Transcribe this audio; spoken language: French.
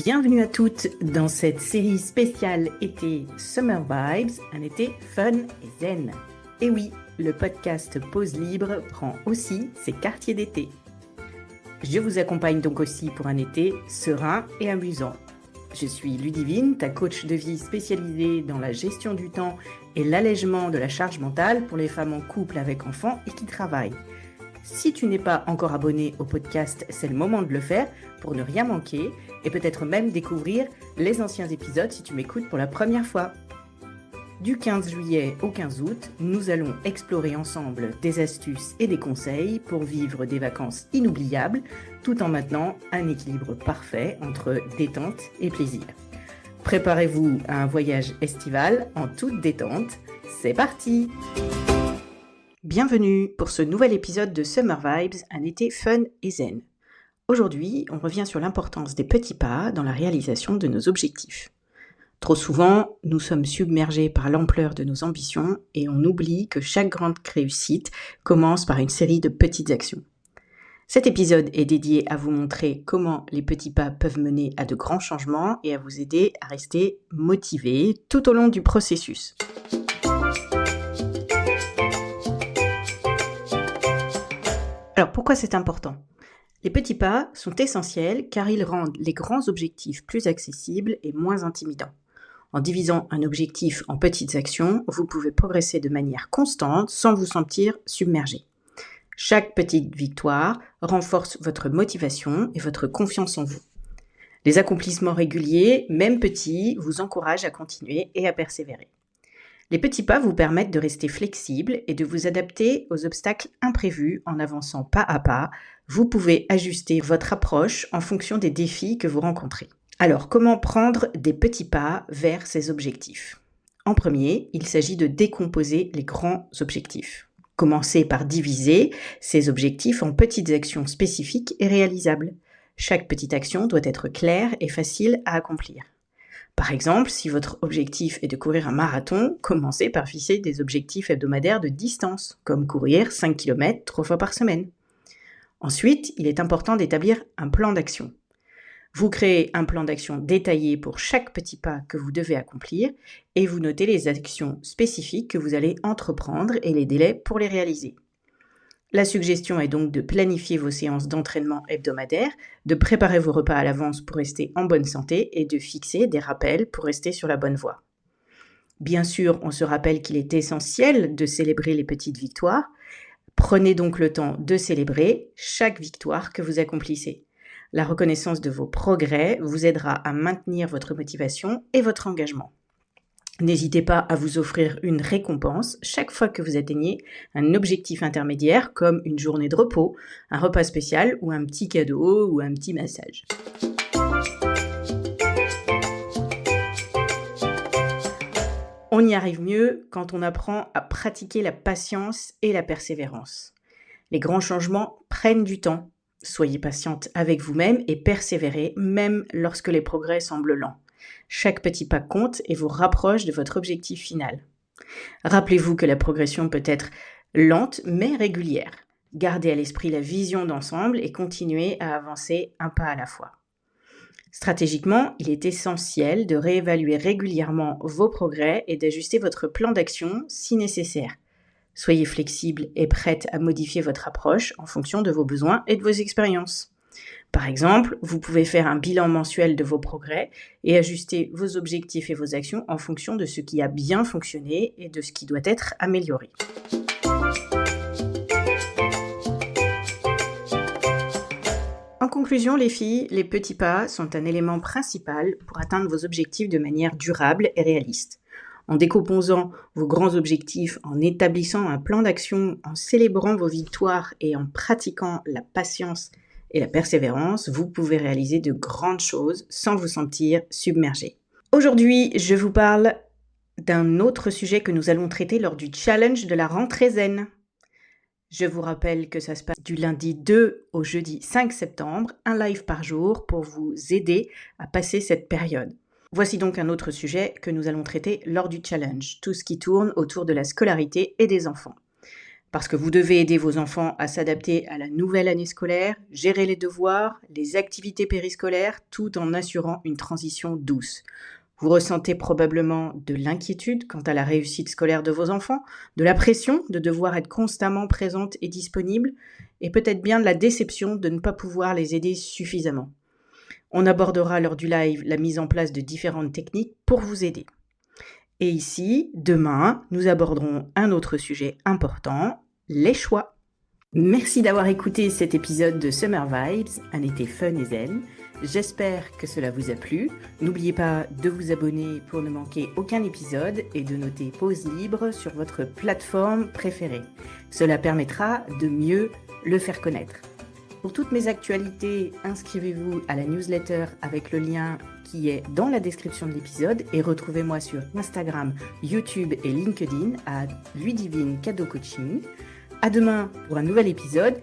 Bienvenue à toutes dans cette série spéciale été Summer Vibes, un été fun et zen. Et oui, le podcast Pause Libre prend aussi ses quartiers d'été. Je vous accompagne donc aussi pour un été serein et amusant. Je suis Ludivine, ta coach de vie spécialisée dans la gestion du temps et l'allègement de la charge mentale pour les femmes en couple avec enfants et qui travaillent. Si tu n'es pas encore abonné au podcast, c'est le moment de le faire pour ne rien manquer et peut-être même découvrir les anciens épisodes si tu m'écoutes pour la première fois. Du 15 juillet au 15 août, nous allons explorer ensemble des astuces et des conseils pour vivre des vacances inoubliables tout en maintenant un équilibre parfait entre détente et plaisir. Préparez-vous à un voyage estival en toute détente. C'est parti! Bienvenue pour ce nouvel épisode de Summer Vibes, un été fun et zen. Aujourd'hui, on revient sur l'importance des petits pas dans la réalisation de nos objectifs. Trop souvent, nous sommes submergés par l'ampleur de nos ambitions et on oublie que chaque grande réussite commence par une série de petites actions. Cet épisode est dédié à vous montrer comment les petits pas peuvent mener à de grands changements et à vous aider à rester motivé tout au long du processus. Alors pourquoi c'est important ? Les petits pas sont essentiels car ils rendent les grands objectifs plus accessibles et moins intimidants. En divisant un objectif en petites actions, vous pouvez progresser de manière constante sans vous sentir submergé. Chaque petite victoire renforce votre motivation et votre confiance en vous. Les accomplissements réguliers, même petits, vous encouragent à continuer et à persévérer. Les petits pas vous permettent de rester flexible et de vous adapter aux obstacles imprévus en avançant pas à pas. Vous pouvez ajuster votre approche en fonction des défis que vous rencontrez. Alors, comment prendre des petits pas vers ces objectifs ? En premier, il s'agit de décomposer les grands objectifs. Commencez par diviser ces objectifs en petites actions spécifiques et réalisables. Chaque petite action doit être claire et facile à accomplir. Par exemple, si votre objectif est de courir un marathon, commencez par fixer des objectifs hebdomadaires de distance, comme courir 5 km 3 fois par semaine. Ensuite, il est important d'établir un plan d'action. Vous créez un plan d'action détaillé pour chaque petit pas que vous devez accomplir et vous notez les actions spécifiques que vous allez entreprendre et les délais pour les réaliser. La suggestion est donc de planifier vos séances d'entraînement hebdomadaires, de préparer vos repas à l'avance pour rester en bonne santé et de fixer des rappels pour rester sur la bonne voie. Bien sûr, on se rappelle qu'il est essentiel de célébrer les petites victoires. Prenez donc le temps de célébrer chaque victoire que vous accomplissez. La reconnaissance de vos progrès vous aidera à maintenir votre motivation et votre engagement. N'hésitez pas à vous offrir une récompense chaque fois que vous atteignez un objectif intermédiaire comme une journée de repos, un repas spécial ou un petit cadeau ou un petit massage. On y arrive mieux quand on apprend à pratiquer la patience et la persévérance. Les grands changements prennent du temps. Soyez patiente avec vous-même et persévérez même lorsque les progrès semblent lents. Chaque petit pas compte et vous rapproche de votre objectif final. Rappelez-vous que la progression peut être lente mais régulière. Gardez à l'esprit la vision d'ensemble et continuez à avancer un pas à la fois. Stratégiquement, il est essentiel de réévaluer régulièrement vos progrès et d'ajuster votre plan d'action si nécessaire. Soyez flexible et prête à modifier votre approche en fonction de vos besoins et de vos expériences. Par exemple, vous pouvez faire un bilan mensuel de vos progrès et ajuster vos objectifs et vos actions en fonction de ce qui a bien fonctionné et de ce qui doit être amélioré. En conclusion, les filles, les petits pas sont un élément principal pour atteindre vos objectifs de manière durable et réaliste. En décomposant vos grands objectifs, en établissant un plan d'action, en célébrant vos victoires et en pratiquant la patience et la persévérance, vous pouvez réaliser de grandes choses sans vous sentir submergé. Aujourd'hui, je vous parle d'un autre sujet que nous allons traiter lors du challenge de la rentrée zen. Je vous rappelle que ça se passe du lundi 2 au jeudi 5 septembre, un live par jour pour vous aider à passer cette période. Voici donc un autre sujet que nous allons traiter lors du challenge, tout ce qui tourne autour de la scolarité et des enfants. Parce que vous devez aider vos enfants à s'adapter à la nouvelle année scolaire, gérer les devoirs, les activités périscolaires, tout en assurant une transition douce. Vous ressentez probablement de l'inquiétude quant à la réussite scolaire de vos enfants, de la pression de devoir être constamment présente et disponible, et peut-être bien de la déception de ne pas pouvoir les aider suffisamment. On abordera lors du live la mise en place de différentes techniques pour vous aider. Et ici, demain, nous aborderons un autre sujet important, les choix. Merci d'avoir écouté cet épisode de Summer Vibes, un été fun et zen. J'espère que cela vous a plu. N'oubliez pas de vous abonner pour ne manquer aucun épisode et de noter Pause Libre sur votre plateforme préférée. Cela permettra de mieux le faire connaître. Pour toutes mes actualités, inscrivez-vous à la newsletter avec le lien qui est dans la description de l'épisode et retrouvez-moi sur Instagram, YouTube et LinkedIn à Ludivine Cadeau Coaching. À demain pour un nouvel épisode.